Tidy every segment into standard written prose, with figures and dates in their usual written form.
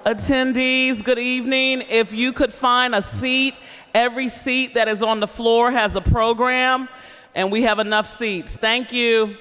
Attendees, good evening. If you could find a seat, every seat that is on the floor has a program, and we have enough seats. Thank you.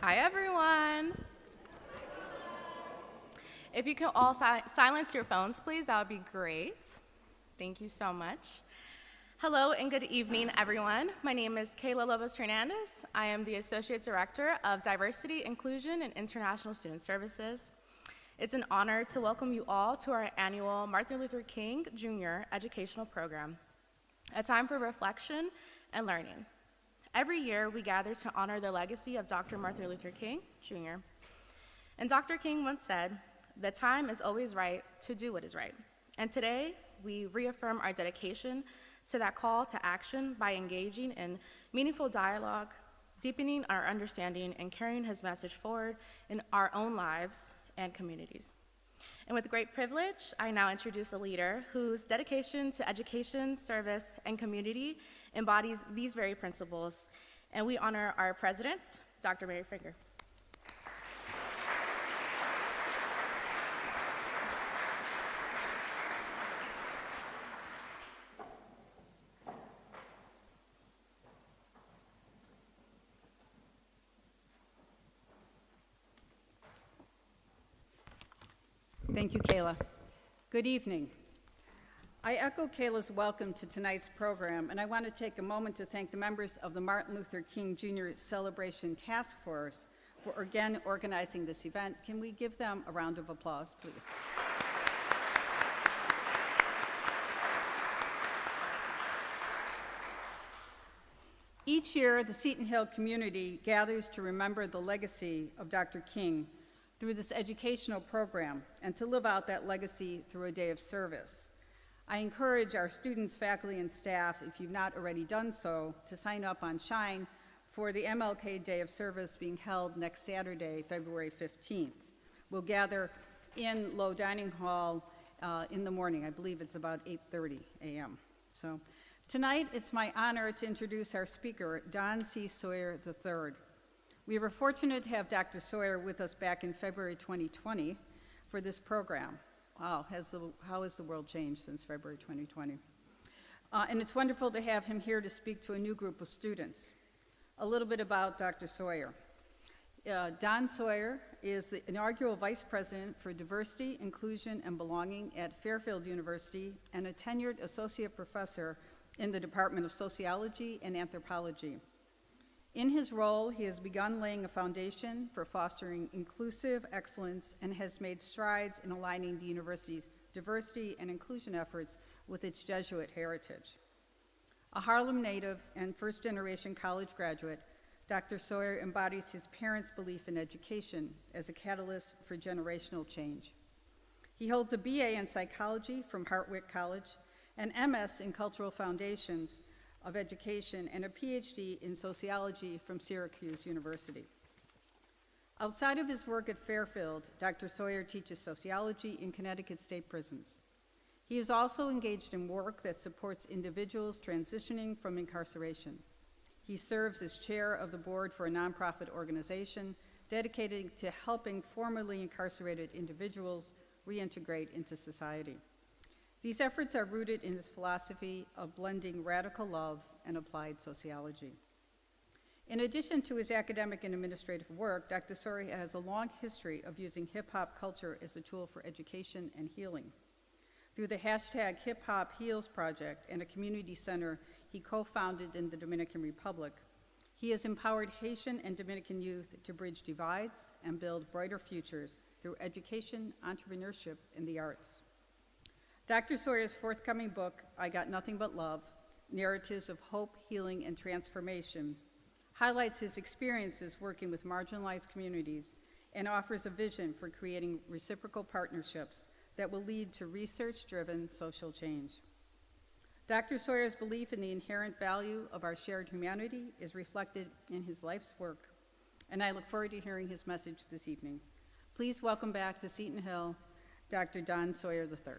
Hi, everyone. If you can all silence your phones, please, that would be great. Thank you so much. Hello and good evening, everyone. My name is Kayla Lobos-Hernandez. I am the Associate Director of Diversity, Inclusion, and International Student Services. It's an honor to welcome you all to our annual Martin Luther King Jr. educational program, a time for reflection and learning. Every year, we gather to honor the legacy of Dr. Martin Luther King Jr. And Dr. King once said, "The time is always right to do what is right." And today, we reaffirm our dedication to that call to action by engaging in meaningful dialogue, deepening our understanding, and carrying his message forward in our own lives and communities. And with great privilege, I now introduce a leader whose dedication to education, service, and community embodies these very principles. And we honor our president, Dr. Mary Finger. Thank you, Kayla. Good evening. I echo Kayla's welcome to tonight's program, and I want to take a moment to thank the members of the Martin Luther King Jr. Celebration Task Force for again organizing this event. Can we give them a round of applause, please? Each year, the Seton Hill community gathers to remember the legacy of Dr. King through this educational program and to live out that legacy through a day of service. I encourage our students, faculty, and staff, if you've not already done so, to sign up on Shine for the MLK Day of Service being held next Saturday, February 15th. We'll gather in Low Dining Hall in the morning. I believe it's about 8:30 a.m. So tonight, it's my honor to introduce our speaker, Don C. Sawyer III. We were fortunate to have Dr. Sawyer with us back in February 2020 for this program. Wow, how has the world changed since February 2020? And it's wonderful to have him here to speak to a new group of students. A little bit about Dr. Sawyer. Don Sawyer is the inaugural Vice President for Diversity, Inclusion, and Belonging at Fairfield University and a tenured Associate Professor in the Department of Sociology and Anthropology. In his role, he has begun laying a foundation for fostering inclusive excellence and has made strides in aligning the university's diversity and inclusion efforts with its Jesuit heritage. A Harlem native and first-generation college graduate, Dr. Sawyer embodies his parents' belief in education as a catalyst for generational change. He holds a BA in psychology from Hartwick College, an MS in cultural foundations of education, and a Ph.D. in sociology from Syracuse University. Outside of his work at Fairfield, Dr. Sawyer teaches sociology in Connecticut state prisons. He is also engaged in work that supports individuals transitioning from incarceration. He serves as chair of the board for a nonprofit organization dedicated to helping formerly incarcerated individuals reintegrate into society. These efforts are rooted in his philosophy of blending radical love and applied sociology. In addition to his academic and administrative work, Dr. Sawyer has a long history of using hip-hop culture as a tool for education and healing. Through the hashtag Hip Hop Heals Project and a community center he co-founded in the Dominican Republic, he has empowered Haitian and Dominican youth to bridge divides and build brighter futures through education, entrepreneurship, and the arts. Dr. Sawyer's forthcoming book, I Got Nothing But Love, Narratives of Hope, Healing, and Transformation, highlights his experiences working with marginalized communities and offers a vision for creating reciprocal partnerships that will lead to research-driven social change. Dr. Sawyer's belief in the inherent value of our shared humanity is reflected in his life's work, and I look forward to hearing his message this evening. Please welcome back to Seton Hill, Dr. Don Sawyer III.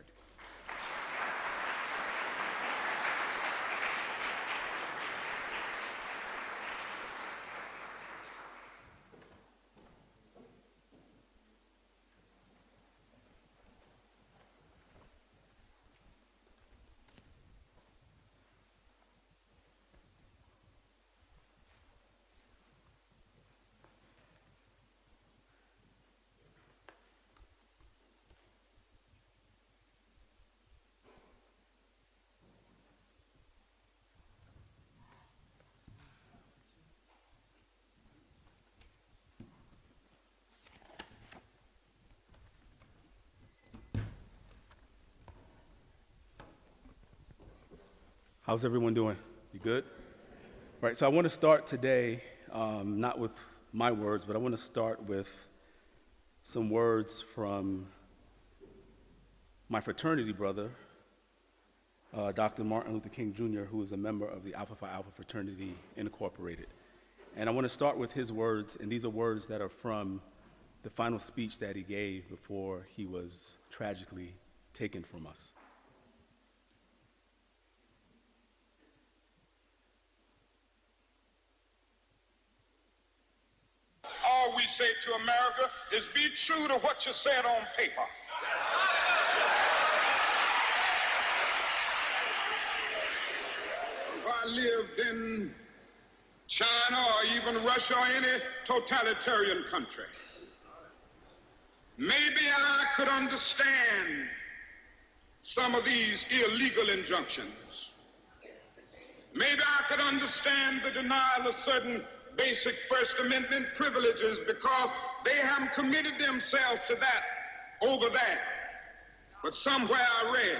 How's everyone doing? You good? Right, so I want to start today, not with my words, but I want to start with some words from my fraternity brother, Dr. Martin Luther King Jr., who is a member of the Alpha Phi Alpha Fraternity Incorporated. And I want to start with his words, and these are words that are from the final speech that he gave before he was tragically taken from us. All we say to America is be true to what you said on paper. If I lived in China or even Russia or any totalitarian country, maybe I could understand some of these illegal injunctions. Maybe I could understand the denial of certain basic First Amendment privileges because they haven't committed themselves to that over there. But somewhere I read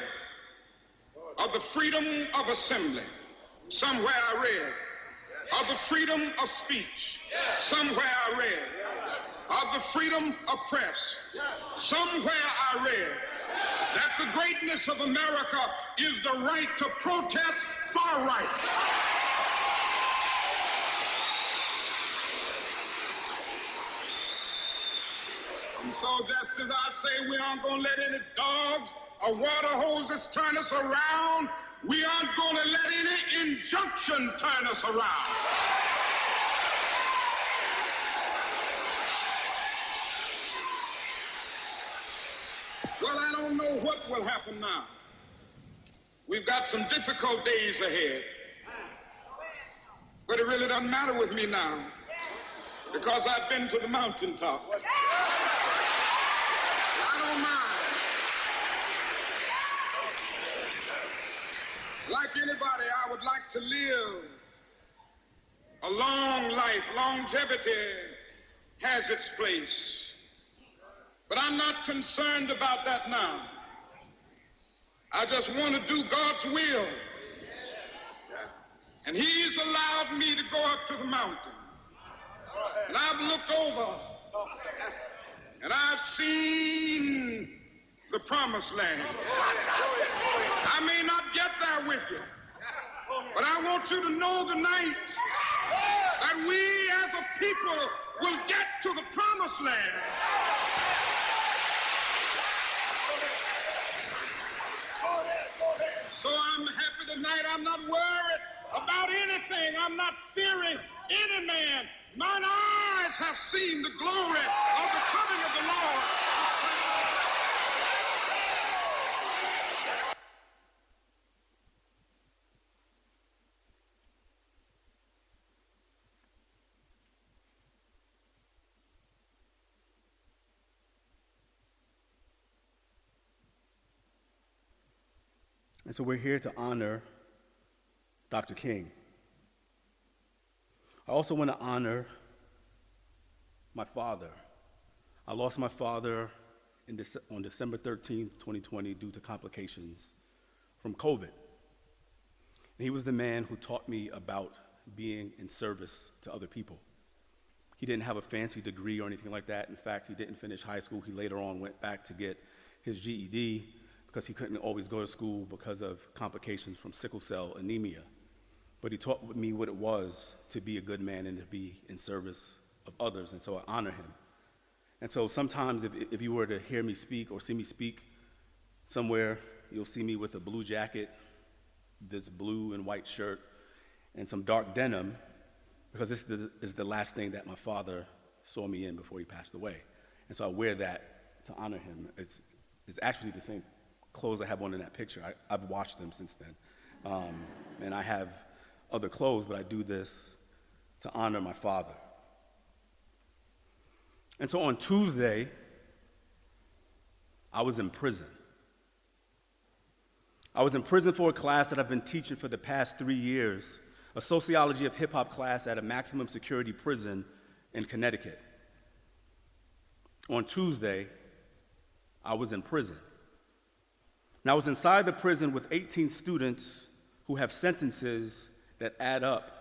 of the freedom of assembly. Somewhere I read of the freedom of speech. Somewhere I read of the freedom of press. Somewhere I read that the greatness of America is the right to protest far right. And so just as I say we aren't going to let any dogs or water hoses turn us around, we aren't going to let any injunction turn us around. Well, I don't know what will happen now. We've got some difficult days ahead. But it really doesn't matter with me now, because I've been to the mountaintop. I don't mind. Like anybody, I would like to live a long life. Longevity has its place. But I'm not concerned about that now. I just want to do God's will. And He's allowed me to go up to the mountain. And I've looked over and I've seen the promised land. I may not get there with you, but I want you to know tonight that we as a people will get to the promised land. So I'm happy tonight. I'm not worried about anything. I'm not fearing any man. Mine eyes have seen the glory of the coming of the Lord. And so we're here to honor Dr. King. I also want to honor my father. I lost my father on December 13th, 2020, due to complications from COVID. And he was the man who taught me about being in service to other people. He didn't have a fancy degree or anything like that. In fact, he didn't finish high school. He later on went back to get his GED because he couldn't always go to school because of complications from sickle cell anemia. But he taught me what it was to be a good man and to be in service of others, and so I honor him. And so sometimes if you were to hear me speak or see me speak somewhere, you'll see me with a blue jacket, this blue and white shirt, and some dark denim, because this is the last thing that my father saw me in before he passed away. And so I wear that to honor him. It's actually the same clothes I have on in that picture. I've washed them since then. And I have other clothes, but I do this to honor my father. And so on Tuesday, I was in prison. I was in prison for a class that I've been teaching for the past 3 years, a sociology of hip-hop class at a maximum security prison in Connecticut. On Tuesday, I was in prison. And I was inside the prison with 18 students who have sentences that add up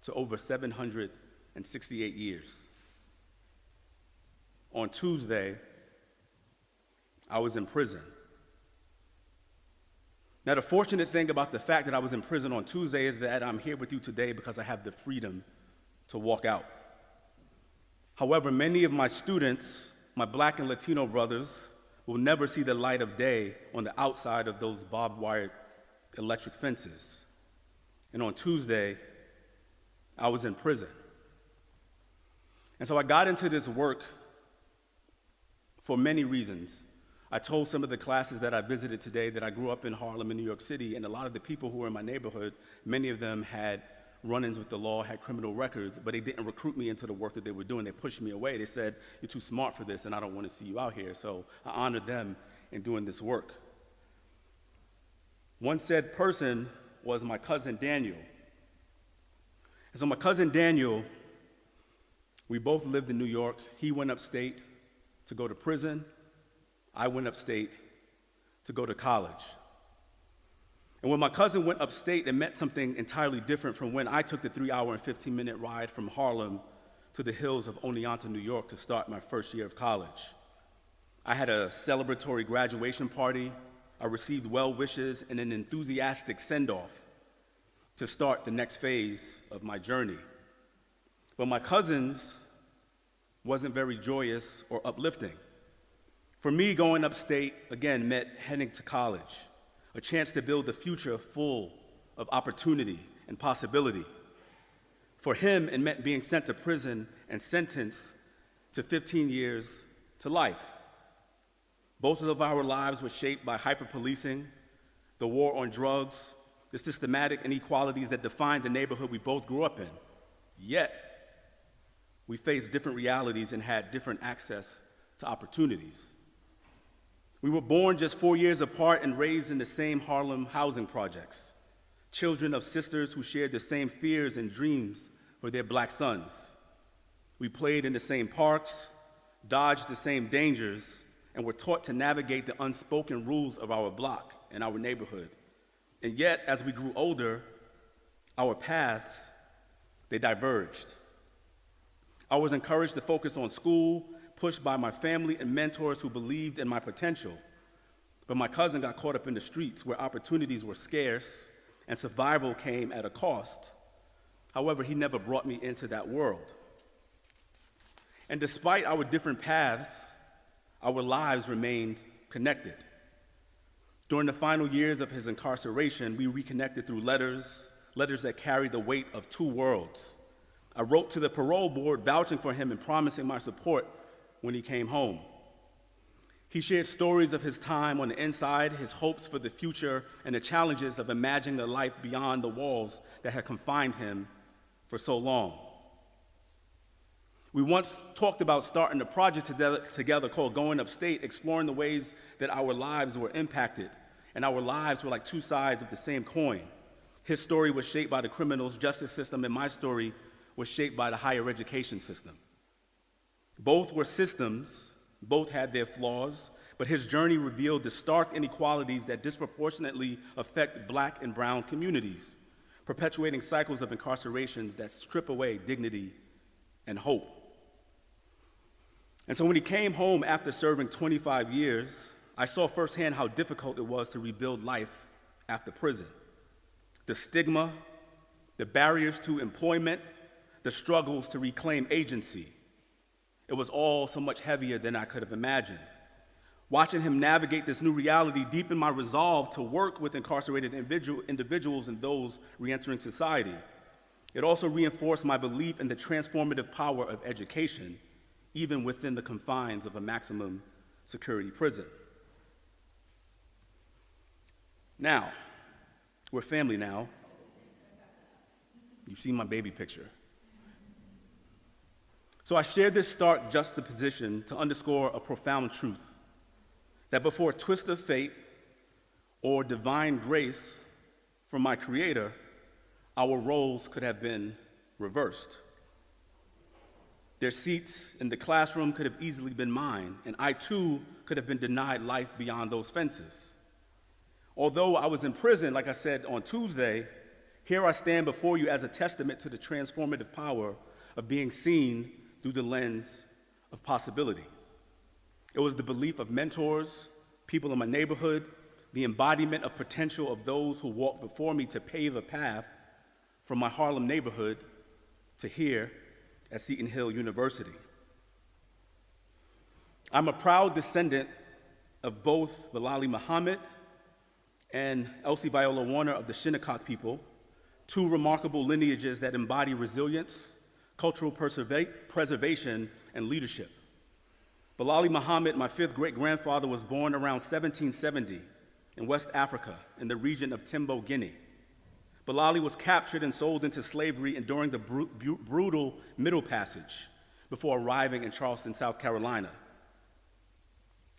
to over 768 years. On Tuesday, I was in prison. Now, the fortunate thing about the fact that I was in prison on Tuesday is that I'm here with you today because I have the freedom to walk out. However, many of my students, my Black and Latino brothers, will never see the light of day on the outside of those barbed wire electric fences. And on Tuesday, I was in prison. And so I got into this work for many reasons. I told some of the classes that I visited today that I grew up in Harlem in New York City, and a lot of the people who were in my neighborhood, many of them had run-ins with the law, had criminal records, but they didn't recruit me into the work that they were doing. They pushed me away. They said, "You're too smart for this, and I don't want to see you out here." So I honored them in doing this work. One said person was my cousin Daniel. And so my cousin Daniel, we both lived in New York. He went upstate to go to prison. I went upstate to go to college. And when my cousin went upstate, it meant something entirely different from when I took the 3-hour and 15-minute ride from Harlem to the hills of Oneonta, New York to start my first year of college. I had a celebratory graduation party. I received well wishes and an enthusiastic send-off to start the next phase of my journey. But my cousins wasn't very joyous or uplifting. For me, going upstate, again, meant heading to college, a chance to build a future full of opportunity and possibility. For him, it meant being sent to prison and sentenced to 15 years to life. Both of our lives were shaped by hyper-policing, the war on drugs, the systematic inequalities that defined the neighborhood we both grew up in. Yet, we faced different realities and had different access to opportunities. We were born just 4 years apart and raised in the same Harlem housing projects, children of sisters who shared the same fears and dreams for their black sons. We played in the same parks, dodged the same dangers, and were taught to navigate the unspoken rules of our block and our neighborhood. And yet, as we grew older, our paths, they diverged. I was encouraged to focus on school, pushed by my family and mentors who believed in my potential. But my cousin got caught up in the streets where opportunities were scarce and survival came at a cost. However, he never brought me into that world. And despite our different paths, our lives remained connected. During the final years of his incarceration, we reconnected through letters that carried the weight of two worlds. I wrote to the parole board vouching for him and promising my support when he came home. He shared stories of his time on the inside, his hopes for the future, and the challenges of imagining a life beyond the walls that had confined him for so long. We once talked about starting a project together called Going Upstate, exploring the ways that our lives were impacted, and our lives were like two sides of the same coin. His story was shaped by the criminal justice system, and my story was shaped by the higher education system. Both were systems, both had their flaws, but his journey revealed the stark inequalities that disproportionately affect Black and brown communities, perpetuating cycles of incarcerations that strip away dignity and hope. And so when he came home after serving 25 years, I saw firsthand how difficult it was to rebuild life after prison. The stigma, the barriers to employment, the struggles to reclaim agency. It was all so much heavier than I could have imagined. Watching him navigate this new reality deepened my resolve to work with incarcerated individuals and those reentering society. It also reinforced my belief in the transformative power of education, even within the confines of a maximum security prison. Now, we're family now. You've seen my baby picture. So I share this stark juxtaposition to underscore a profound truth, that before a twist of fate or divine grace from my Creator, our roles could have been reversed. Their seats in the classroom could have easily been mine, and I too could have been denied life beyond those fences. Although I was in prison, like I said on Tuesday, here I stand before you as a testament to the transformative power of being seen through the lens of possibility. It was the belief of mentors, people in my neighborhood, the embodiment of potential of those who walked before me to pave a path from my Harlem neighborhood to here at Seton Hill University. I'm a proud descendant of both Bilali Muhammad and Elsie Viola Warner of the Shinnecock people, two remarkable lineages that embody resilience, cultural preservation, and leadership. Bilali Muhammad, my fifth great-grandfather, was born around 1770 in West Africa in the region of Timbo, Guinea. Bilali was captured and sold into slavery during the brutal Middle Passage before arriving in Charleston, South Carolina.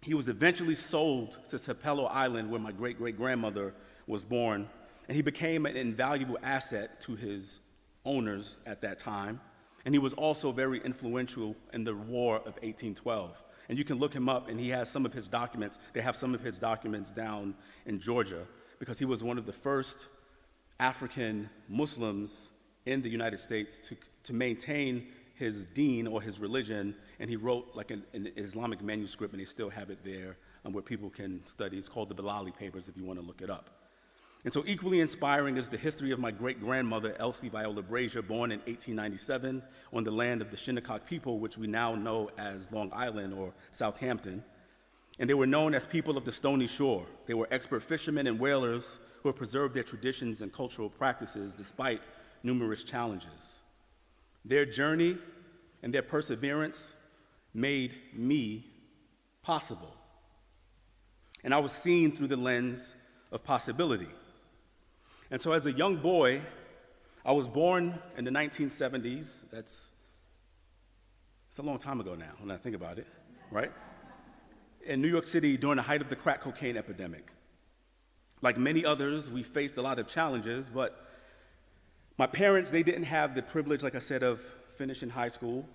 He was eventually sold to Sapelo Island, where my great-great-grandmother was born, and he became an invaluable asset to his owners at that time. And he was also very influential in the War of 1812. And you can look him up, and he has some of his documents. They have some of his documents down in Georgia, because he was one of the first African Muslims in the United States to maintain his dean or his religion, and he wrote like an Islamic manuscript, and they still have it there where people can study. It's called the Bilali Papers if you want to look it up. And so equally inspiring is the history of my great-grandmother, Elsie Viola Brazier, born in 1897 on the land of the Shinnecock people, which we now know as Long Island or Southampton. And they were known as people of the Stony Shore. They were expert fishermen and whalers who have preserved their traditions and cultural practices despite numerous challenges. Their journey and their perseverance made me possible. And I was seen through the lens of possibility. And so as a young boy, I was born in the 1970s. It's a long time ago now when I think about it, right? In New York City during the height of the crack cocaine epidemic. Like many others, we faced a lot of challenges, but my parents, they didn't have the privilege, like I said, of finishing high school,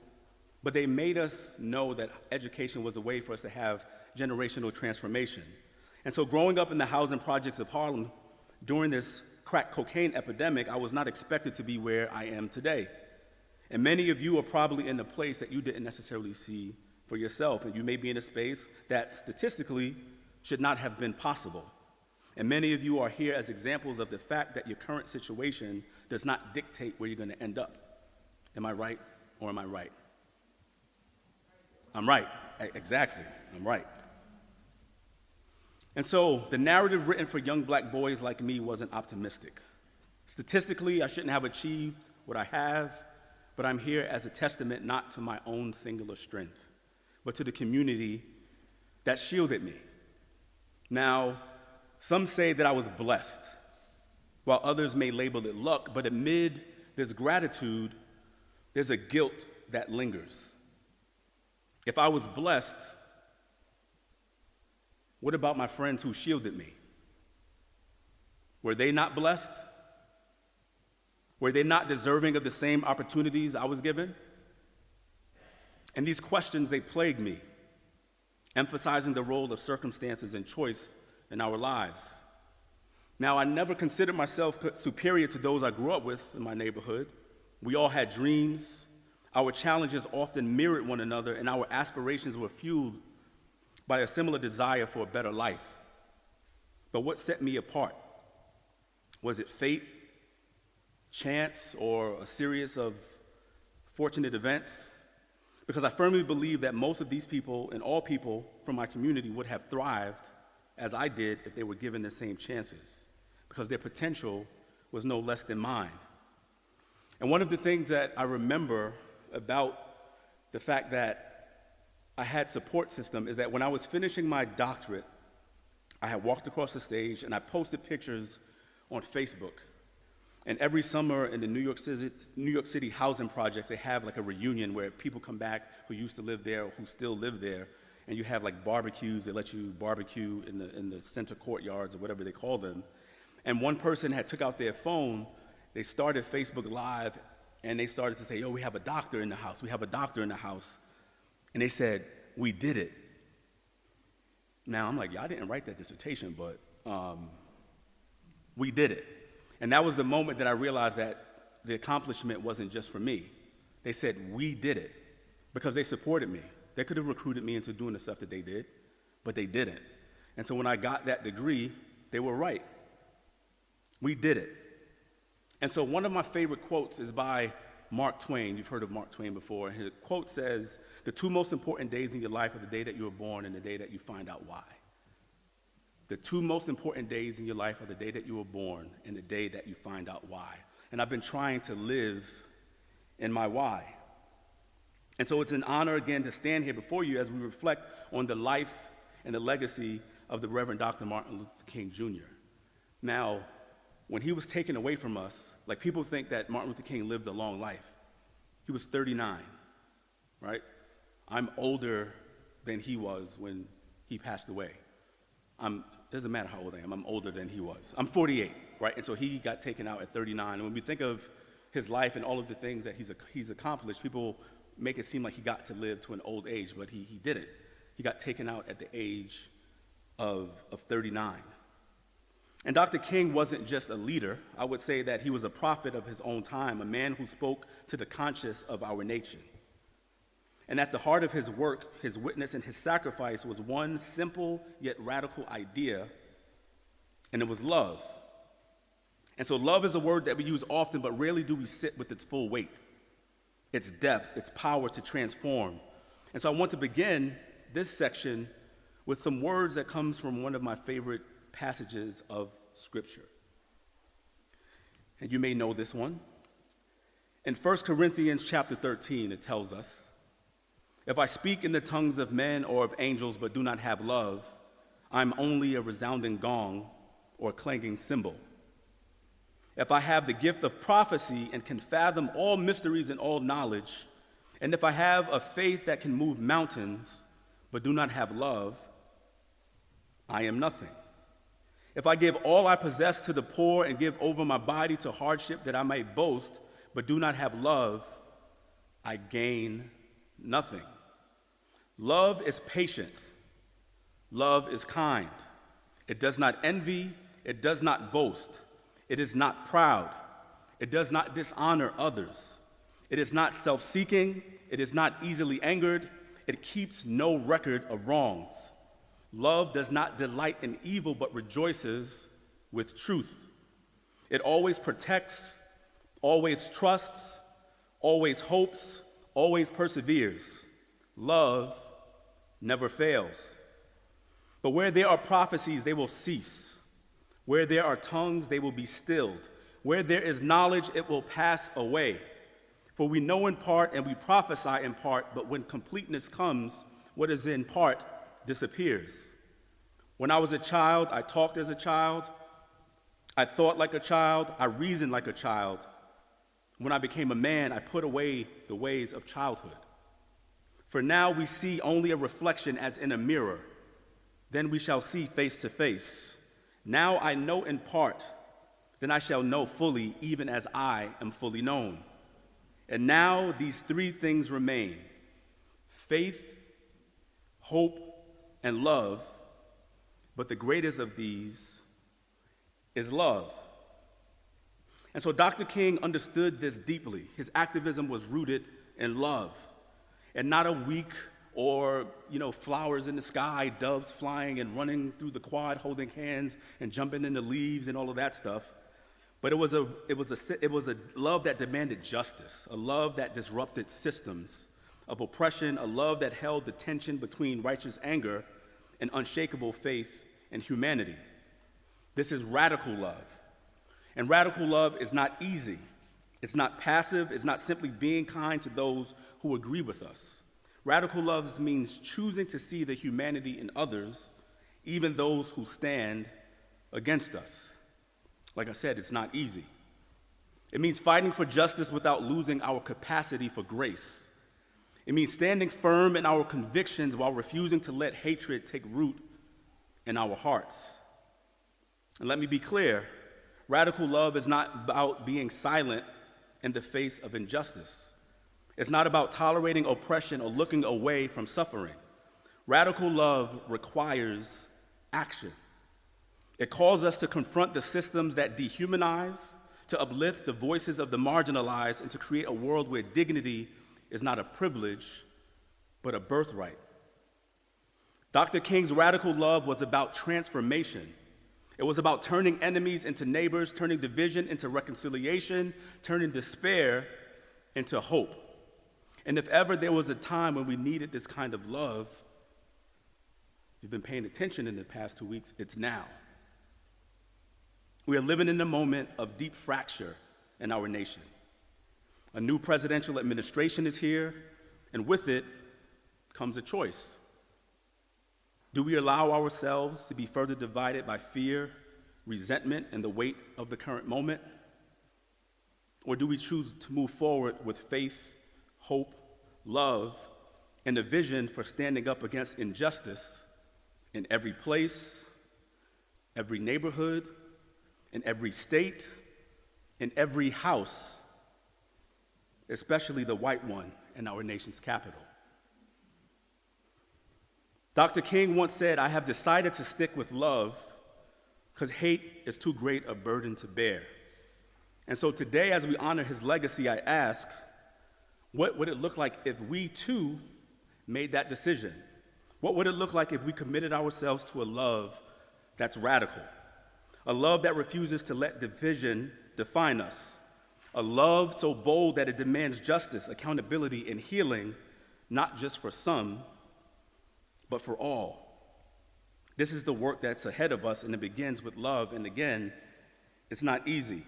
but they made us know that education was a way for us to have generational transformation. And so growing up in the housing projects of Harlem during this crack cocaine epidemic, I was not expected to be where I am today. And many of you are probably in a place that you didn't necessarily see for yourself, and you may be in a space that statistically should not have been possible. And many of you are here as examples of the fact that your current situation does not dictate where you're going to end up. Am I right or am I right? I'm right. Exactly. I'm right. And so the narrative written for young black boys like me wasn't optimistic. Statistically, I shouldn't have achieved what I have, but I'm here as a testament not to my own singular strength, but to the community that shielded me. Now, some say that I was blessed, while others may label it luck, but amid this gratitude, there's a guilt that lingers. If I was blessed, what about my friends who shielded me? Were they not blessed? Were they not deserving of the same opportunities I was given? And these questions, they plague me, emphasizing the role of circumstances and choice in our lives. Now, I never considered myself superior to those I grew up with in my neighborhood. We all had dreams. Our challenges often mirrored one another, and our aspirations were fueled by a similar desire for a better life. But what set me apart? Was it fate, chance, or a series of fortunate events? Because I firmly believe that most of these people and all people from my community would have thrived as I did if they were given the same chances, because their potential was no less than mine. And one of the things that I remember about the fact that I had support system is that when I was finishing my doctorate, I had walked across the stage and I posted pictures on Facebook. And every summer in the New York City housing projects, they have like a reunion where people come back who used to live there or who still live there, and you have like barbecues. They let you barbecue in the center courtyards or whatever they call them. And one person had took out their phone, they started Facebook Live, and they started to say, yo, we have a doctor in the house, we have a doctor in the house. And they said, we did it. Now, I'm like, yeah, I didn't write that dissertation, but we did it. And that was the moment that I realized that the accomplishment wasn't just for me. They said, we did it, because they supported me. They could have recruited me into doing the stuff that they did, but they didn't. And so when I got that degree, they were right. We did it. And so one of my favorite quotes is by Mark Twain. You've heard of Mark Twain before. His quote says, the two most important days in your life are the day that you were born and the day that you find out why. The two most important days in your life are the day that you were born and the day that you find out why. And I've been trying to live in my why. And so it's an honor again to stand here before you as we reflect on the life and the legacy of the Reverend Dr. Martin Luther King Jr. Now, when he was taken away from us, like people think that Martin Luther King lived a long life. He was 39, right? I'm older than he was when he passed away. It doesn't matter how old I am, I'm older than he was. I'm 48, right? And so he got taken out at 39. And when we think of his life and all of the things that he's accomplished, people make it seem like he got to live to an old age, but he didn't. He got taken out at the age of 39. And Dr. King wasn't just a leader. I would say that he was a prophet of his own time, a man who spoke to the conscience of our nation. And at the heart of his work, his witness, and his sacrifice was one simple yet radical idea, and it was love. And so love is a word that we use often, but rarely do we sit with its full weight, its depth, its power to transform. And so I want to begin this section with some words that comes from one of my favorite passages of Scripture. And you may know this one. In 1 Corinthians chapter 13, it tells us, "If I speak in the tongues of men or of angels but do not have love, I'm only a resounding gong or a clanging cymbal. If I have the gift of prophecy and can fathom all mysteries and all knowledge, and if I have a faith that can move mountains but do not have love, I am nothing. If I give all I possess to the poor and give over my body to hardship that I might boast but do not have love, I gain nothing. Love is patient. Love is kind. It does not envy. It does not boast. It is not proud. It does not dishonor others. It is not self-seeking. It is not easily angered. It keeps no record of wrongs. Love does not delight in evil, but rejoices with truth. It always protects, always trusts, always hopes, always perseveres. Love never fails. But where there are prophecies, they will cease. Where there are tongues, they will be stilled. Where there is knowledge, it will pass away. For we know in part and we prophesy in part, but when completeness comes, what is in part disappears. When I was a child, I talked as a child. I thought like a child. I reasoned like a child. When I became a man, I put away the ways of childhood. For now we see only a reflection as in a mirror. Then we shall see face to face. Now I know in part, then I shall know fully, even as I am fully known. And now these three things remain: faith, hope, and love. But the greatest of these is love. And so Dr. King understood this deeply. His activism was rooted in love, and not a weak or, flowers in the sky, doves flying and running through the quad, holding hands and jumping in the leaves and all of that stuff. But it was a love that demanded justice, a love that disrupted systems of oppression, a love that held the tension between righteous anger and unshakable faith in humanity. This is radical love. And radical love is not easy. It's not passive. It's not simply being kind to those who agree with us. Radical love means choosing to see the humanity in others, even those who stand against us. Like I said, it's not easy. It means fighting for justice without losing our capacity for grace. It means standing firm in our convictions while refusing to let hatred take root in our hearts. And let me be clear, radical love is not about being silent in the face of injustice. It's not about tolerating oppression or looking away from suffering. Radical love requires action. It calls us to confront the systems that dehumanize, to uplift the voices of the marginalized, and to create a world where dignity is not a privilege, but a birthright. Dr. King's radical love was about transformation. It was about turning enemies into neighbors, turning division into reconciliation, turning despair into hope. And if ever there was a time when we needed this kind of love, if you've been paying attention in the past 2 weeks, it's now. We are living in a moment of deep fracture in our nation. A new presidential administration is here, and with it comes a choice. Do we allow ourselves to be further divided by fear, resentment, and the weight of the current moment? Or do we choose to move forward with faith, hope, love, and a vision for standing up against injustice in every place, every neighborhood, in every state, in every house, especially the white one in our nation's capital? Dr. King once said, "I have decided to stick with love because hate is too great a burden to bear." And so today, as we honor his legacy, I ask, what would it look like if we too made that decision? What would it look like if we committed ourselves to a love that's radical? A love that refuses to let division define us. A love so bold that it demands justice, accountability, and healing, not just for some, but for all. This is the work that's ahead of us, and it begins with love. And again, it's not easy.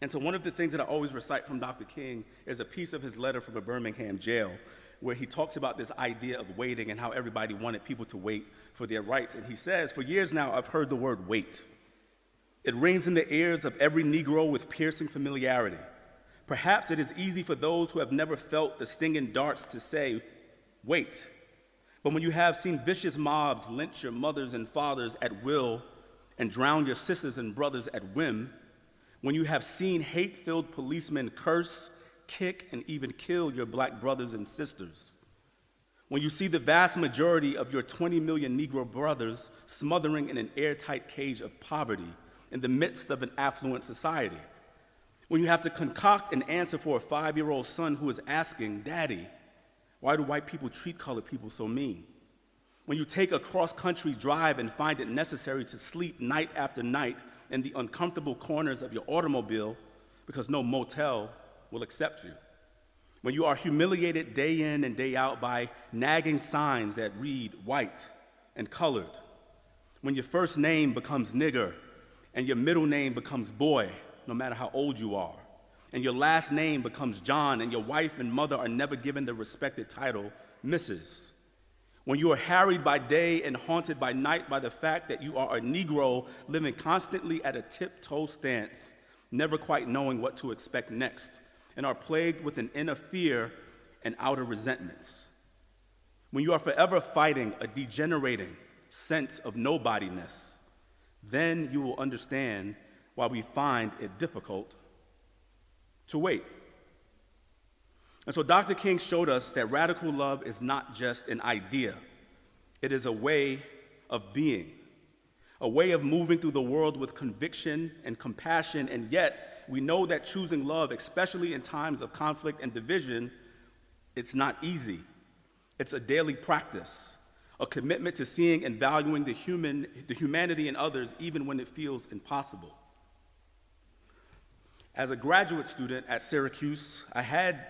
And so one of the things that I always recite from Dr. King is a piece of his letter from a Birmingham jail, where he talks about this idea of waiting and how everybody wanted people to wait for their rights. And he says, "For years now, I've heard the word wait. It rings in the ears of every Negro with piercing familiarity. Perhaps it is easy for those who have never felt the stinging darts to say, wait. But when you have seen vicious mobs lynch your mothers and fathers at will and drown your sisters and brothers at whim, when you have seen hate-filled policemen curse, kick, and even kill your black brothers and sisters, when you see the vast majority of your 20 million Negro brothers smothering in an airtight cage of poverty in the midst of an affluent society, when you have to concoct an answer for a 5-year-old son who is asking, Daddy, why do white people treat colored people so mean? When you take a cross-country drive and find it necessary to sleep night after night in the uncomfortable corners of your automobile because no motel will accept you. When you are humiliated day in and day out by nagging signs that read white and colored. When your first name becomes nigger and your middle name becomes boy, no matter how old you are. And your last name becomes John, and your wife and mother are never given the respected title, Mrs. When you are harried by day and haunted by night by the fact that you are a Negro living constantly at a tiptoe stance, never quite knowing what to expect next, and are plagued with an inner fear and outer resentments. When you are forever fighting a degenerating sense of nobodiness, then you will understand why we find it difficult to wait. And so Dr. King showed us that radical love is not just an idea. It is a way of being, a way of moving through the world with conviction and compassion, and yet we know that choosing love, especially in times of conflict and division, it's not easy. It's a daily practice, a commitment to seeing and valuing the humanity in others even when it feels impossible. As a graduate student at Syracuse, I had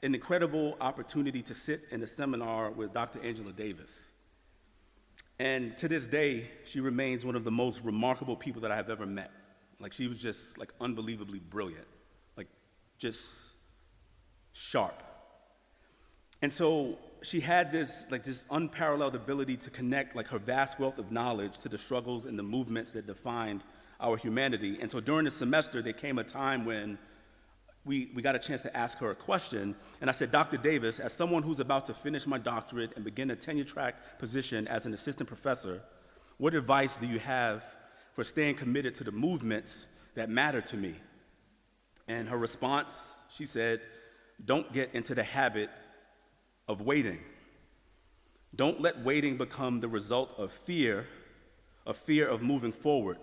an incredible opportunity to sit in a seminar with Dr. Angela Davis. And to this day, she remains one of the most remarkable people that I have ever met. Like, she was just, like, unbelievably brilliant, like, just sharp. And so she had this, like, this unparalleled ability to connect, like, her vast wealth of knowledge to the struggles and the movements that defined our humanity. And so during the semester, there came a time when we got a chance to ask her a question. And I said, Dr. Davis, as someone who's about to finish my doctorate and begin a tenure-track position as an assistant professor, what advice do you have for staying committed to the movements that matter to me? And her response, she said, don't get into the habit of waiting. Don't let waiting become the result of fear of moving forward.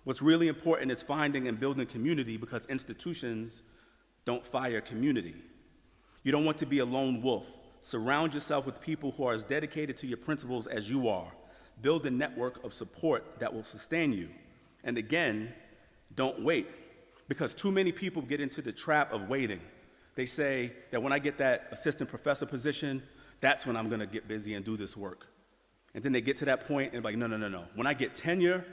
What's really important is finding and building community, because institutions don't fire community. You don't want to be a lone wolf. Surround yourself with people who are as dedicated to your principles as you are. Build a network of support that will sustain you. And again, don't wait, because too many people get into the trap of waiting. They say that when I get that assistant professor position, that's when I'm going to get busy and do this work. And then they get to that point and like, no. When I get tenure,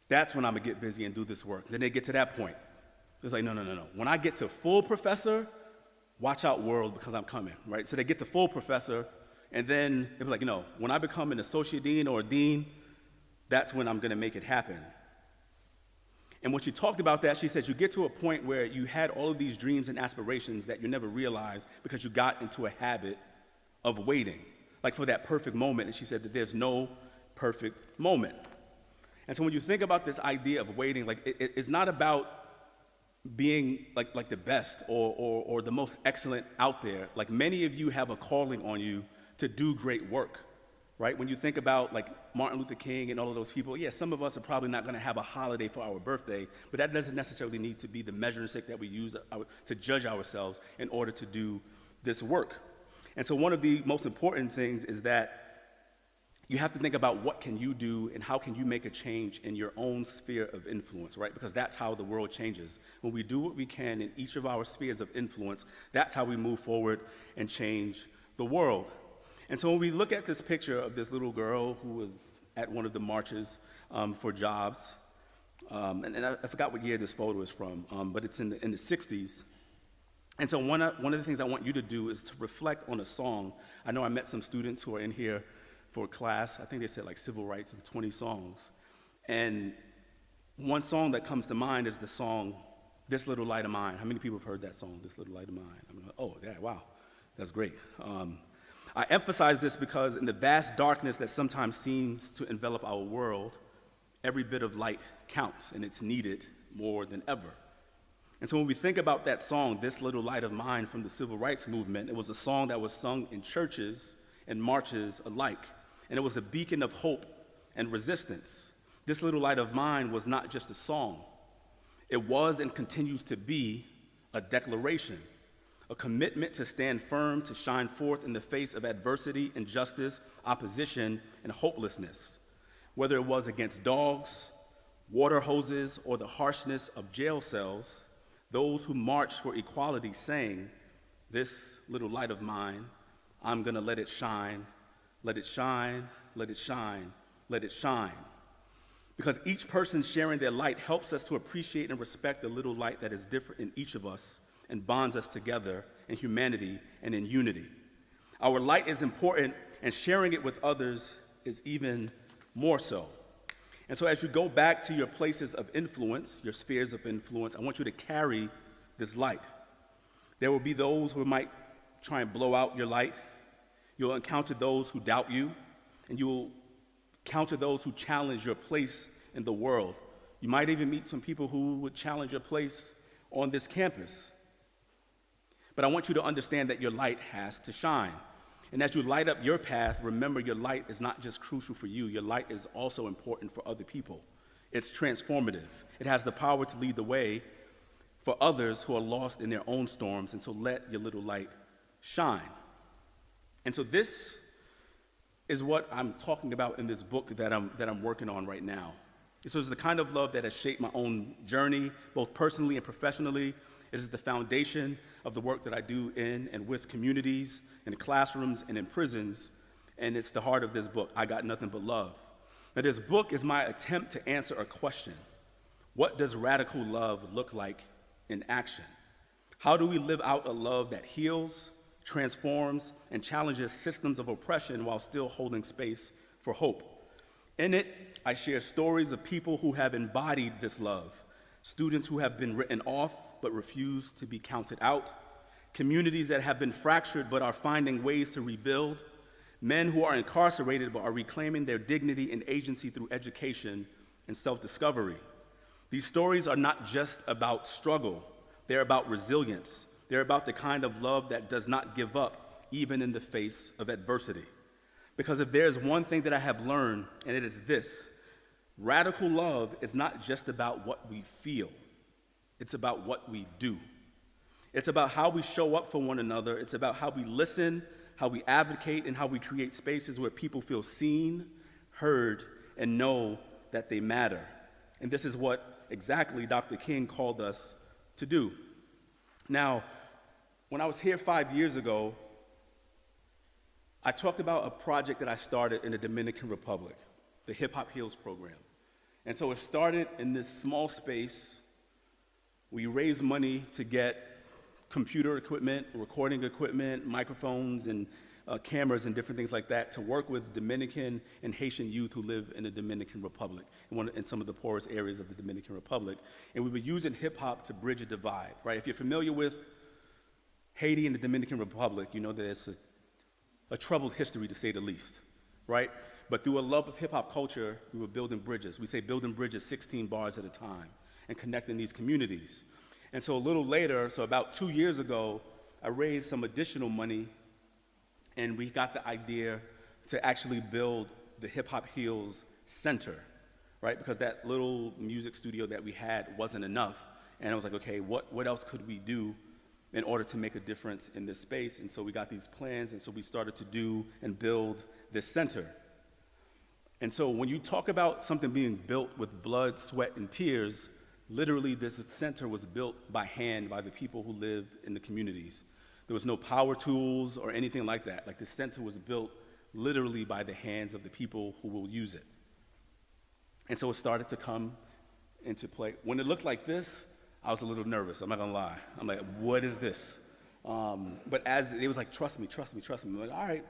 that's when I'm going to get busy and do this work. Then they get to that point. It's like, no. When I get to full professor, watch out, world, because I'm coming, right? So they get to full professor, and then it was like, when I become an associate dean or a dean, that's when I'm going to make it happen. And when she talked about that, she said you get to a point where you had all of these dreams and aspirations that you never realized because you got into a habit of waiting, like for that perfect moment. And she said that there's no perfect moment. And so when you think about this idea of waiting, like it's not about being like the best or the most excellent out there. Like, many of you have a calling on you to do great work, right? When you think about like Martin Luther King and all of those people, yeah, some of us are probably not going to have a holiday for our birthday, but that doesn't necessarily need to be the measuring stick that we use to judge ourselves in order to do this work. And so one of the most important things is that you have to think about what can you do and how can you make a change in your own sphere of influence, right? Because that's how the world changes. When we do what we can in each of our spheres of influence, that's how we move forward and change the world. And so when we look at this picture of this little girl who was at one of the marches for jobs, and I forgot what year this photo is from, but it's in the 60s. And so one of the things I want you to do is to reflect on a song. I know I met some students who are in here for a class. I think they said like civil rights and 20 songs. And one song that comes to mind is the song, This Little Light of Mine. How many people have heard that song, This Little Light of Mine? I'm like, oh, yeah, wow, that's great. I emphasize this because in the vast darkness that sometimes seems to envelop our world, every bit of light counts, and it's needed more than ever. And so when we think about that song, This Little Light of Mine from the Civil Rights Movement, it was a song that was sung in churches and marches alike. And it was a beacon of hope and resistance. This Little Light of Mine was not just a song. It was and continues to be a declaration, a commitment to stand firm, to shine forth in the face of adversity, injustice, opposition, and hopelessness. Whether it was against dogs, water hoses, or the harshness of jail cells, those who marched for equality sang, "This little light of mine, I'm gonna let it shine, let it shine, let it shine, let it shine." Because each person sharing their light helps us to appreciate and respect the little light that is different in each of us and bonds us together in humanity and in unity. Our light is important, and sharing it with others is even more so. And so as you go back to your places of influence, your spheres of influence, I want you to carry this light. There will be those who might try and blow out your light. You'll encounter those who doubt you, and you'll encounter those who challenge your place in the world. You might even meet some people who would challenge your place on this campus. But I want you to understand that your light has to shine. And as you light up your path, remember your light is not just crucial for you, your light is also important for other people. It's transformative. It has the power to lead the way for others who are lost in their own storms, and so let your little light shine. And so this is what I'm talking about in this book that I'm working on right now. So it's the kind of love that has shaped my own journey, both personally and professionally. It is the foundation of the work that I do in and with communities, in classrooms, and in prisons, and it's the heart of this book, I Got Nothing But Love. Now, this book is my attempt to answer a question. What does radical love look like in action? How do we live out a love that heals, transforms, and challenges systems of oppression while still holding space for hope? In it, I share stories of people who have embodied this love, students who have been written off but refuse to be counted out, communities that have been fractured but are finding ways to rebuild, men who are incarcerated but are reclaiming their dignity and agency through education and self-discovery. These stories are not just about struggle, they're about resilience. They're about the kind of love that does not give up even in the face of adversity. Because if there's one thing that I have learned, and it is this: radical love is not just about what we feel, it's about what we do. It's about how we show up for one another. It's about how we listen, how we advocate, and how we create spaces where people feel seen, heard, and know that they matter. And this is what exactly Dr. King called us to do. Now, when I was here 5 years ago, I talked about a project that I started in the Dominican Republic, the Hip Hop Heals program. And so it started in this small space. We raised money to get computer equipment, recording equipment, microphones, and cameras and different things like that to work with Dominican and Haitian youth who live in the Dominican Republic, in some of the poorest areas of the Dominican Republic. And we were using hip hop to bridge a divide, right? If you're familiar with Haiti and the Dominican Republic, you know that it's a troubled history, to say the least, right? But through a love of hip hop culture, we were building bridges. We say building bridges 16 bars at a time and connecting these communities. And so a little later, so about 2 years ago, I raised some additional money, and we got the idea to actually build the Hip Hop Heals Center, right? Because that little music studio that we had wasn't enough. And I was like, okay, what else could we do in order to make a difference in this space. And so we got these plans, and so we started to do and build this center. And so when you talk about something being built with blood, sweat, and tears, literally this center was built by hand by the people who lived in the communities. There was no power tools or anything like that. Like, the center was built literally by the hands of the people who will use it. And so it started to come into play. When it looked like this, I was a little nervous, I'm not gonna lie. I'm like, what is this? But as it was like, trust me, trust me, trust me. I'm like, all right.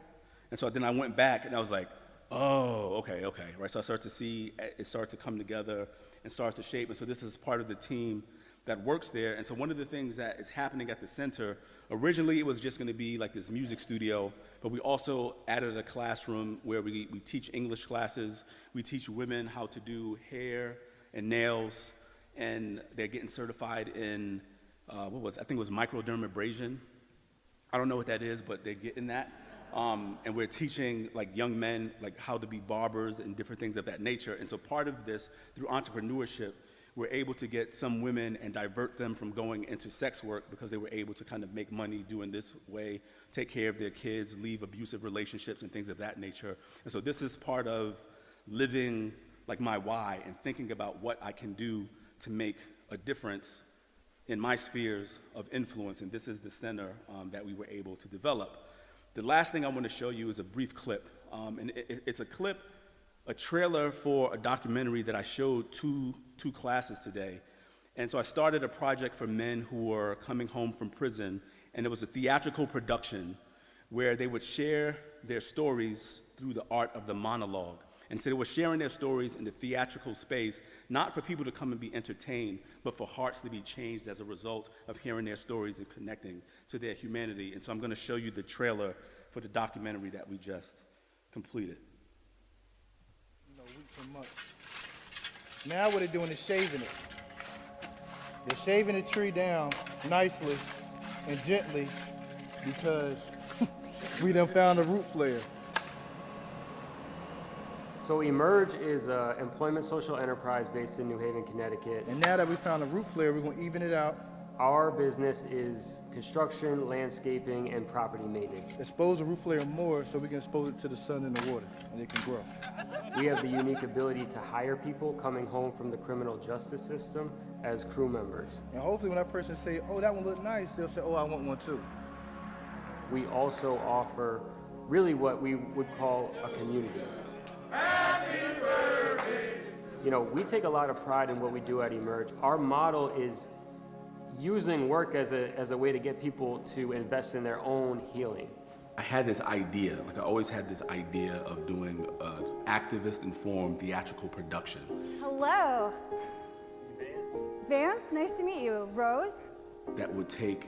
And so then I went back and I was like, oh, okay, right? So I started to see it start to come together and start to shape. And so this is part of the team that works there. And so one of the things that is happening at the center, originally it was just gonna be like this music studio, but we also added a classroom where we teach English classes, we teach women how to do hair and nails, and they're getting certified in, I think it was microdermabrasion. I don't know what that is, but they're getting that. And we're teaching like young men like how to be barbers and different things of that nature. And so part of this, through entrepreneurship, we're able to get some women and divert them from going into sex work because they were able to kind of make money doing this way, take care of their kids, leave abusive relationships and things of that nature. And so this is part of living like my why and thinking about what I can do to make a difference in my spheres of influence. And this is the center that we were able to develop. The last thing I want to show you is a brief clip. And it's a clip, a trailer for a documentary that I showed two classes today. And so I started a project for men who were coming home from prison, and it was a theatrical production where they would share their stories through the art of the monologue. And so they were sharing their stories in the theatrical space, not for people to come and be entertained, but for hearts to be changed as a result of hearing their stories and connecting to their humanity. And so I'm going to show you the trailer for the documentary that we just completed. Weeks and months. Now what they're doing is shaving it. They're shaving the tree down nicely and gently because we done found a root flare. So Emerge is an employment social enterprise based in New Haven, Connecticut. And now that we found a root flare, we're going to even it out. Our business is construction, landscaping, and property maintenance. Expose the root flare more so we can expose it to the sun and the water, and it can grow. We have the unique ability to hire people coming home from the criminal justice system as crew members. And hopefully when that person say, oh, that one looked nice, they'll say, oh, I want one too. We also offer really what we would call a community. Happy birthday! You know, we take a lot of pride in what we do at Emerge. Our model is using work as a way to get people to invest in their own healing. I had this idea, like I always had this idea of doing activist-informed theatrical production. Hello. Vance, nice to meet you. Rose? That would take,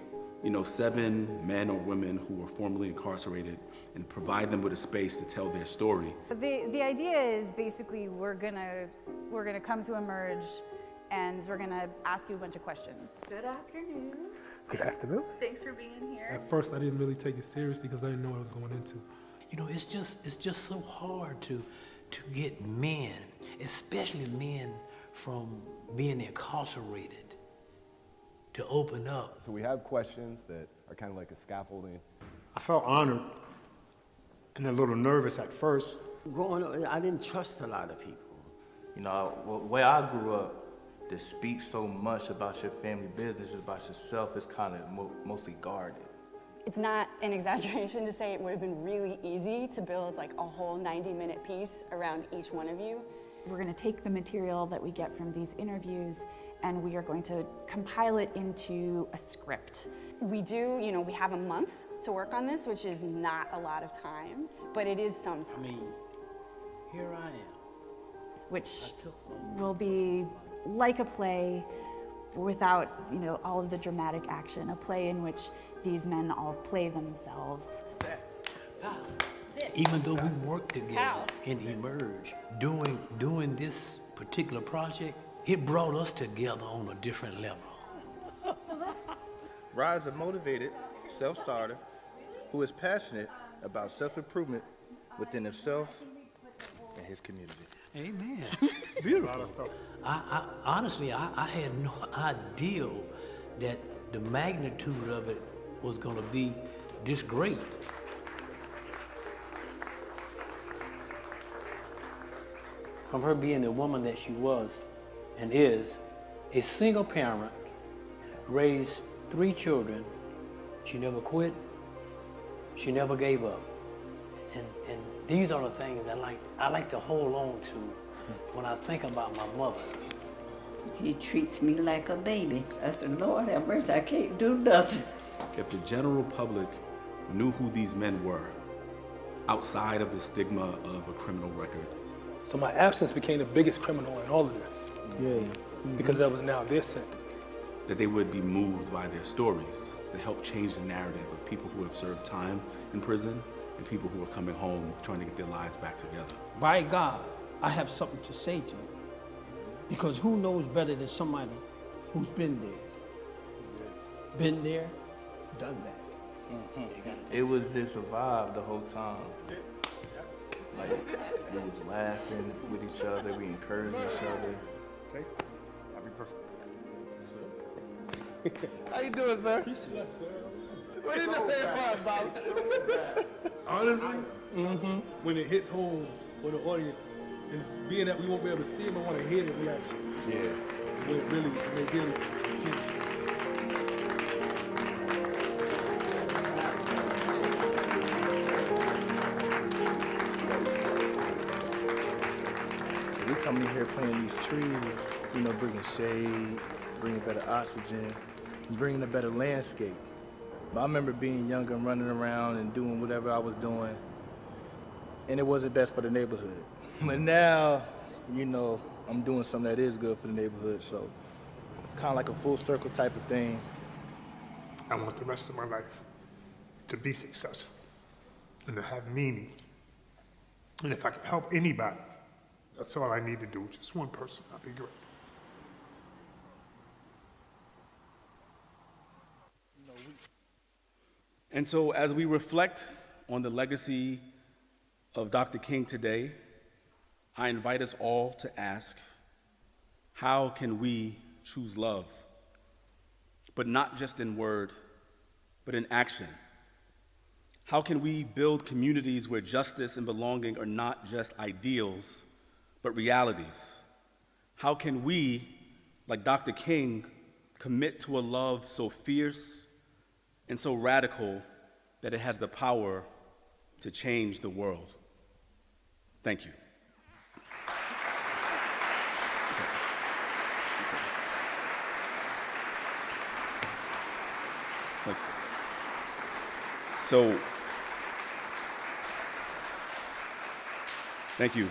7 men or women who were formerly incarcerated and provide them with a space to tell their story. The idea is basically we're gonna come to Emerge and we're gonna ask you a bunch of questions. Good afternoon. Good afternoon. Thanks for being here. At first, I didn't really take it seriously because I didn't know what I was going into. It's just so hard to get men, especially men from being incarcerated, to open up. So we have questions that are kind of like a scaffolding. I felt honored and a little nervous at first. Growing up, I didn't trust a lot of people. Where I grew up, to speak so much about your family business, about yourself, is kind of mostly guarded. It's not an exaggeration to say it would have been really easy to build like a whole 90-minute piece around each one of you. We're going to take the material that we get from these interviews and we are going to compile it into a script. We do, we have a month to work on this, which is not a lot of time, but it is some time. I mean, here I am. Which will be like a play without, all of the dramatic action, a play in which these men all play themselves. Even though we work together in Emerge, doing this particular project, it brought us together on a different level. Rod is a motivated self-starter who is passionate about self-improvement within himself and his community. Amen. Beautiful. Honestly, I had no idea that the magnitude of it was gonna be this great. From her being the woman that she was and is, a single parent, raised 3 children, she never quit, she never gave up. And these are the things I like to hold on to when I think about my mother. He treats me like a baby. I said, Lord have mercy, I can't do nothing. If the general public knew who these men were, outside of the stigma of a criminal record. So my absence became the biggest criminal in all of this. Yeah. Because that was now their sentence. That they would be moved by their stories to help change the narrative of people who have served time in prison and people who are coming home trying to get their lives back together. By God, I have something to say to you. Because who knows better than somebody who's been there? Been there, done that. It was just a vibe the whole time. Like, we was laughing with each other, we encouraged each other. Okay, that'd be perfect. How you doing, sir? What is that about? Honestly, when it hits home for the audience, and being that we won't be able to see them, I want to hear the reaction. Yeah. When it really hits. We come in here planting these trees, you know, bringing shade, bringing better oxygen, and bringing a better landscape. But I remember being younger and running around and doing whatever I was doing, and it wasn't best for the neighborhood. But now, you know, I'm doing something that is good for the neighborhood, so it's kind of like a full circle type of thing. I want the rest of my life to be successful and to have meaning. And if I can help anybody, that's all I need to do, just one person, I'll be great. And so as we reflect on the legacy of Dr. King today, I invite us all to ask, how can we choose love? But not just in word, but in action. How can we build communities where justice and belonging are not just ideals, but realities? How can we, like Dr. King, commit to a love so fierce and so radical that it has the power to change the world? Thank you. Thank you. So, thank you.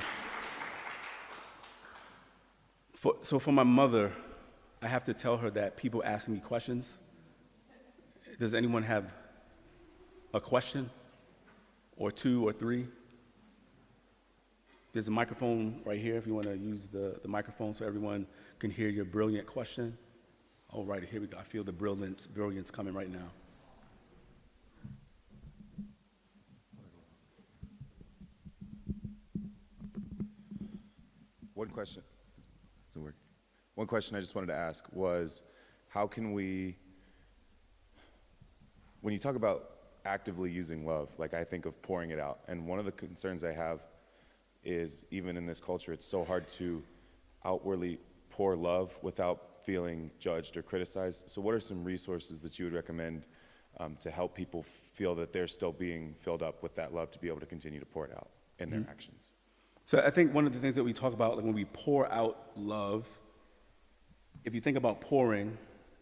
So for my mother, I have to tell her that people ask me questions. Does anyone have a question, or 2 or 3? There's a microphone right here if you want to use the microphone so everyone can hear your brilliant question. All right, here we go. I feel the brilliance coming right now. One question. Doesn't work. One question I just wanted to ask was, how can we, when you talk about actively using love, like I think of pouring it out, and one of the concerns I have is, even in this culture, it's so hard to outwardly pour love without feeling judged or criticized. So what are some resources that you would recommend to help people feel that they're still being filled up with that love to be able to continue to pour it out in their actions? So I think one of the things that we talk about, like when we pour out love, if you think about pouring,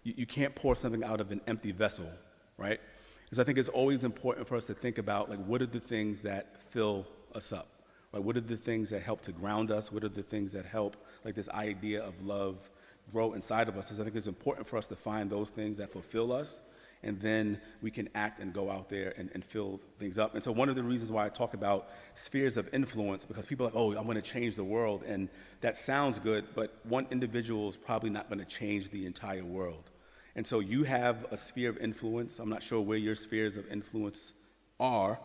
you can't pour something out of an empty vessel, right? Because I think it's always important for us to think about, like, what are the things that fill us up? Right? What are the things that help to ground us? What are the things that help, like, this idea of love grow inside of us? Because I think it's important for us to find those things that fulfill us, and then we can act and go out there and fill things up. And so one of the reasons why I talk about spheres of influence, because people are like, oh, I want to change the world, and that sounds good, but one individual is probably not going to change the entire world. And so you have a sphere of influence. I'm not sure where your spheres of influence are,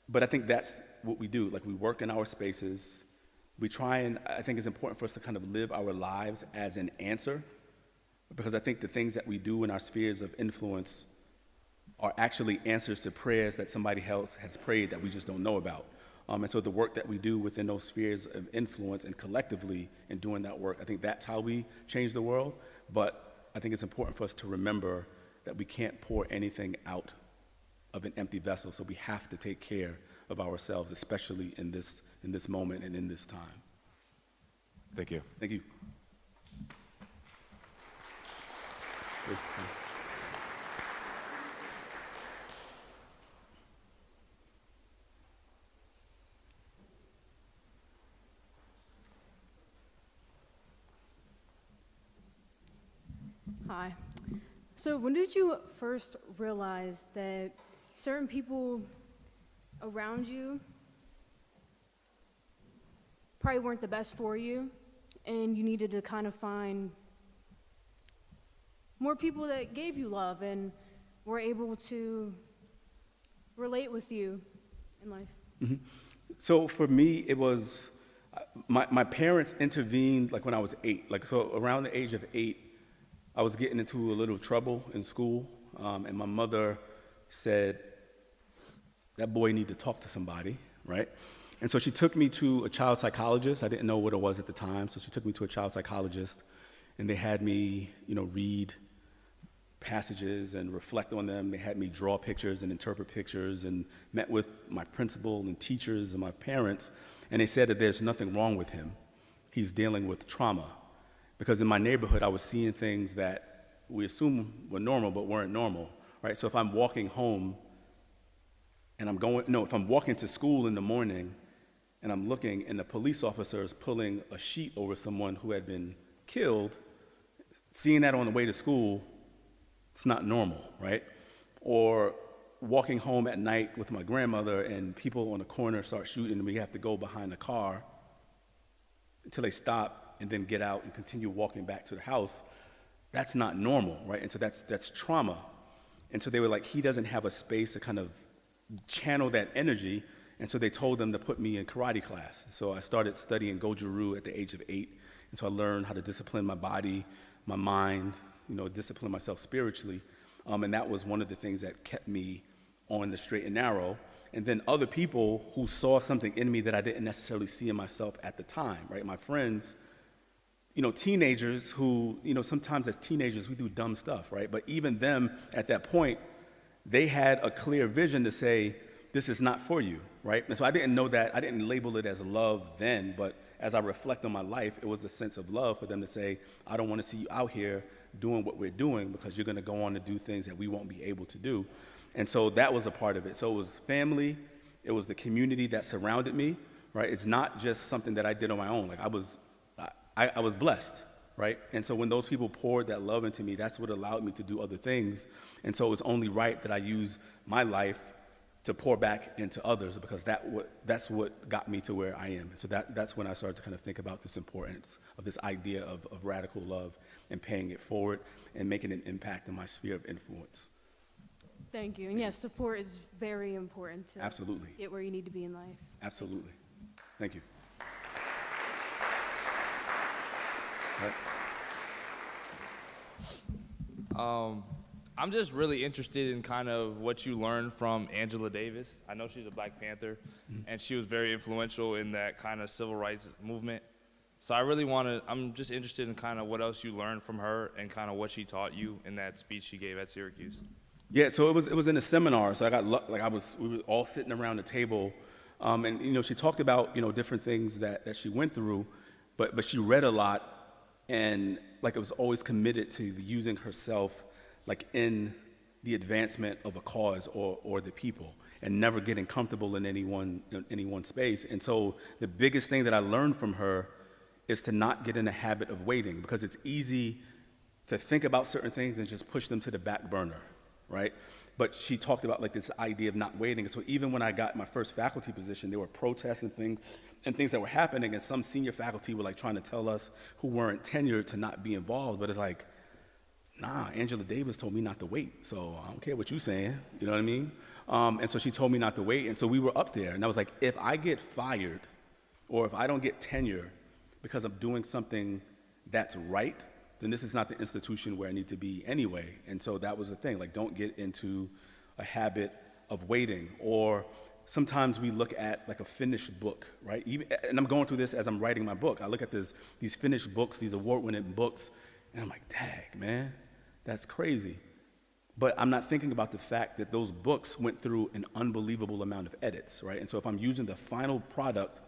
but I think that's what we do. Like, we work in our spaces. We try, and I think it's important for us to kind of live our lives as an answer, because I think the things that we do in our spheres of influence are actually answers to prayers that somebody else has prayed that we just don't know about. And so the work that we do within those spheres of influence and collectively in doing that work, I think that's how we change the world. But I think it's important for us to remember that we can't pour anything out of an empty vessel, so we have to take care of ourselves, especially in this moment and in this time. Thank you. Thank you. Hi. So when did you first realize that certain people around you probably weren't the best for you, and you needed to kind of find more people that gave you love and were able to relate with you in life? Mm-hmm. So for me, it was, my parents intervened like when I was 8. Like, so around the age of 8, I was getting into a little trouble in school, and my mother said, that boy need to talk to somebody, right? And so she took me to a child psychologist. I didn't know what it was at the time, so she took me to a child psychologist, and they had me, read passages and reflect on them. They had me draw pictures and interpret pictures, and met with my principal and teachers and my parents, and they said that there's nothing wrong with him. He's dealing with trauma. Because in my neighborhood, I was seeing things that we assume were normal but weren't normal, right? So if I'm walking home and if I'm walking to school in the morning and I'm looking and the police officer is pulling a sheet over someone who had been killed, seeing that on the way to school, it's not normal, right? Or walking home at night with my grandmother and people on the corner start shooting and we have to go behind the car until they stop and then get out and continue walking back to the house, that's not normal, right? And so that's trauma. And so they were like, he doesn't have a space to kind of channel that energy, and so they told them to put me in karate class. So I started studying Goju-Ryu at the age of 8, and so I learned how to discipline my body, my mind, discipline myself spiritually, and that was one of the things that kept me on the straight and narrow. And then other people who saw something in me that I didn't necessarily see in myself at the time, right? My friends, teenagers who, sometimes as teenagers we do dumb stuff, right? But even them at that point, they had a clear vision to say, this is not for you, right? And so I didn't know that, I didn't label it as love then, but as I reflect on my life, it was a sense of love for them to say, I don't want to see you out here doing what we're doing because you're going to go on to do things that we won't be able to do. And so that was a part of it. So it was family, it was the community that surrounded me, right? It's not just something that I did on my own. Like I was blessed, right? And so when those people poured that love into me, that's what allowed me to do other things. And so it was only right that I use my life to pour back into others, because that's what got me to where I am. So that's when I started to kind of think about this importance of this idea of radical love and paying it forward and making an impact in my sphere of influence. Thank you. And yes, support is very important to Absolutely. Get where you need to be in life. Absolutely. Thank you. I'm just really interested in kind of what you learned from Angela Davis. I know she's a Black Panther, and she was very influential in that kind of civil rights movement. So I'm just interested in kind of what else you learned from her and kind of what she taught you in that speech she gave at Syracuse. Yeah, so it was in a seminar. So we were all sitting around the table, and she talked about different things that she went through, but she read a lot, and it was always committed to using herself in the advancement of a cause or the people, and never getting comfortable in any one space. And so the biggest thing that I learned from her is to not get in the habit of waiting, because it's easy to think about certain things and just push them to the back burner, right? But she talked about this idea of not waiting. So even when I got my first faculty position, there were protests and things that were happening, and some senior faculty were trying to tell us who weren't tenured to not be involved. But it's nah, Angela Davis told me not to wait, so I don't care what you're saying, you know what I mean? And so she told me not to wait, and so we were up there, and I was like, if I get fired, or if I don't get tenure because I'm doing something that's right, then this is not the institution where I need to be anyway. And so that was the thing, like, don't get into a habit of waiting. Or sometimes we look at like a finished book, right? And I'm going through this as I'm writing my book. I look at these finished books, these award-winning books, and I'm like, dang, man, that's crazy. But I'm not thinking about the fact that those books went through an unbelievable amount of edits, right? And so if I'm using the final product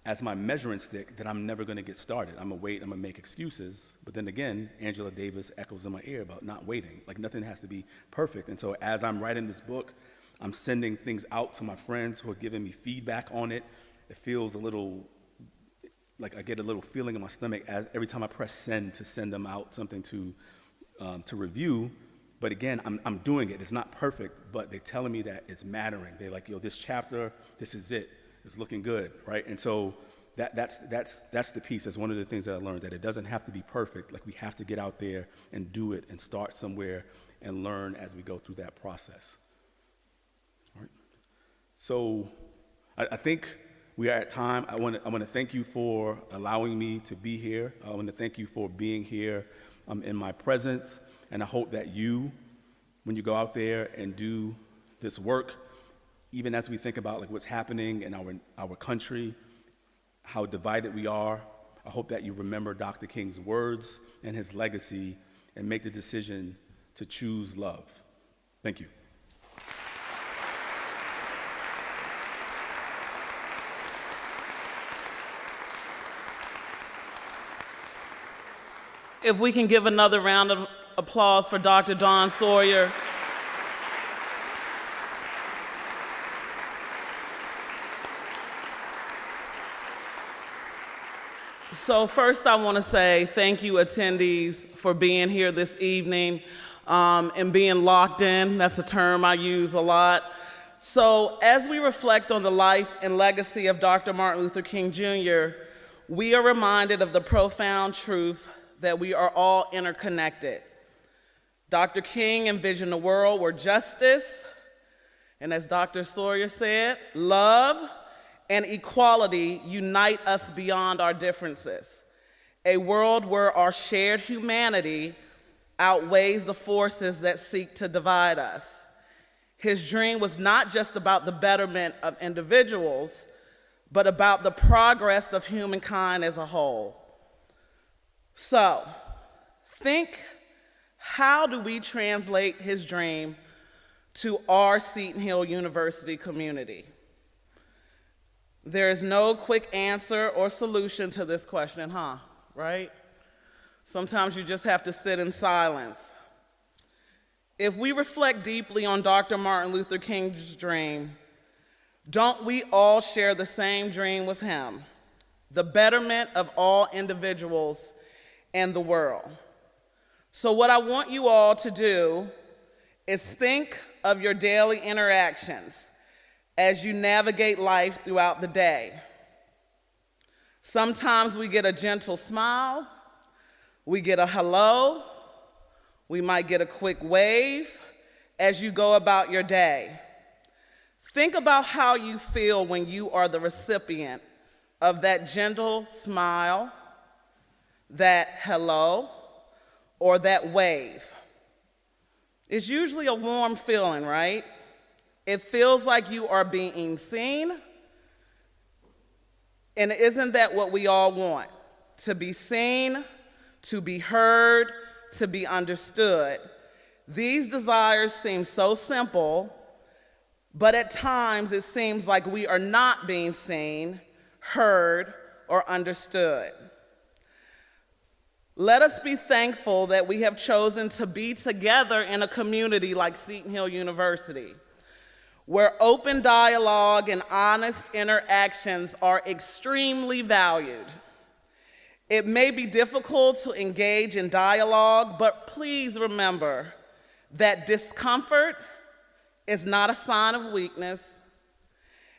as my measuring stick, then I'm never gonna get started. I'm gonna wait, I'm gonna make excuses. But then again, Angela Davis echoes in my ear about not waiting. Like, nothing has to be perfect. And so as I'm writing this book, I'm sending things out to my friends who are giving me feedback on it. It feels a little, like I get a little feeling in my stomach as every time I press send to send them out something to review. But again, I'm doing it. It's not perfect, but they're telling me that it's mattering. They're like, yo, this chapter, this is it. It's looking good, right? And so that's the piece. That's one of the things that I learned, that it doesn't have to be perfect. Like, we have to get out there and do it and start somewhere and learn as we go through that process. All right. So I think we are at time. I want to thank you for allowing me to be here. I want to thank you for being here in my presence. And I hope that you, when you go out there and do this work, even as we think about like what's happening in our country, how divided we are, I hope that you remember Dr. King's words and his legacy and make the decision to choose love. Thank you. If we can give another round of applause for Dr. Dawn Sawyer. So first I want to say thank you, attendees, for being here this evening and being locked in. That's a term I use a lot. So as we reflect on the life and legacy of Dr. Martin Luther King Jr., we are reminded of the profound truth that we are all interconnected. Dr. King envisioned a world where justice, and as Dr. Sawyer said, love and equality unite us beyond our differences. A world where our shared humanity outweighs the forces that seek to divide us. His dream was not just about the betterment of individuals, but about the progress of humankind as a whole. So, think, how do we translate his dream to our Seton Hill University community? There is no quick answer or solution to this question, right? Sometimes you just have to sit in silence. If we reflect deeply on Dr. Martin Luther King's dream, don't we all share the same dream with him? The betterment of all individuals and the world. So what I want you all to do is think of your daily interactions as you navigate life throughout the day. Sometimes we get a gentle smile, we get a hello, we might get a quick wave as you go about your day. Think about how you feel when you are the recipient of that gentle smile, that hello, or that wave. It's usually a warm feeling, right? It feels like you are being seen. And isn't that what we all want? To be seen, to be heard, to be understood. These desires seem so simple, but at times it seems like we are not being seen, heard, or understood. Let us be thankful that we have chosen to be together in a community like Seton Hill University, where open dialogue and honest interactions are extremely valued. It may be difficult to engage in dialogue, but please remember that discomfort is not a sign of weakness.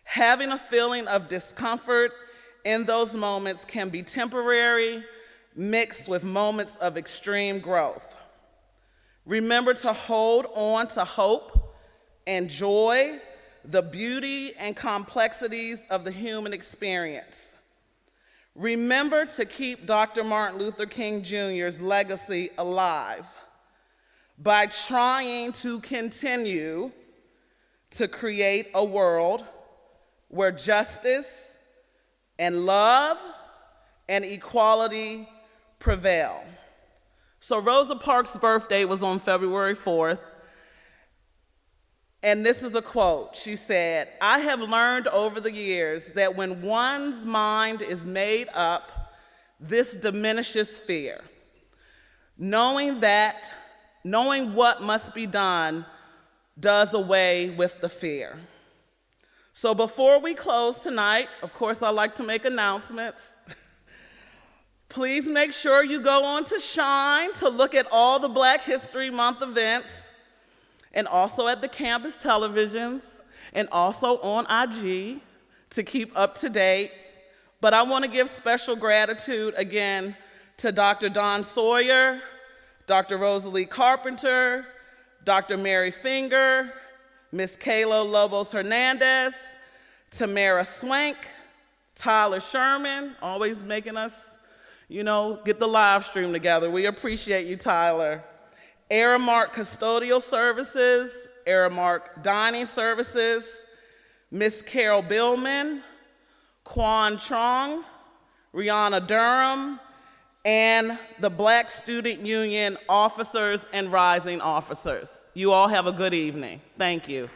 Having a feeling of discomfort in those moments can be temporary, mixed with moments of extreme growth. Remember to hold on to hope and joy, the beauty and complexities of the human experience. Remember to keep Dr. Martin Luther King Jr.'s legacy alive by trying to continue to create a world where justice and love and equality prevail. So Rosa Parks' birthday was on February 4th, and this is a quote. She said, "I have learned over the years that when one's mind is made up, this diminishes fear. Knowing what must be done does away with the fear." So before we close tonight, of course, I like to make announcements. Please make sure you go on to Shine to look at all the Black History Month events, and also at the campus televisions, and also on IG to keep up to date. But I want to give special gratitude again to Dr. Don Sawyer, Dr. Rosalie Carpenter, Dr. Mary Finger, Ms. Kayla Lobos Hernandez, Tamara Swank, Tyler Sherman, always making us, get the live stream together. We appreciate you, Tyler. Aramark Custodial Services, Aramark Dining Services, Miss Carol Billman, Quan Trong, Rihanna Durham, and the Black Student Union officers and rising officers. You all have a good evening. Thank you.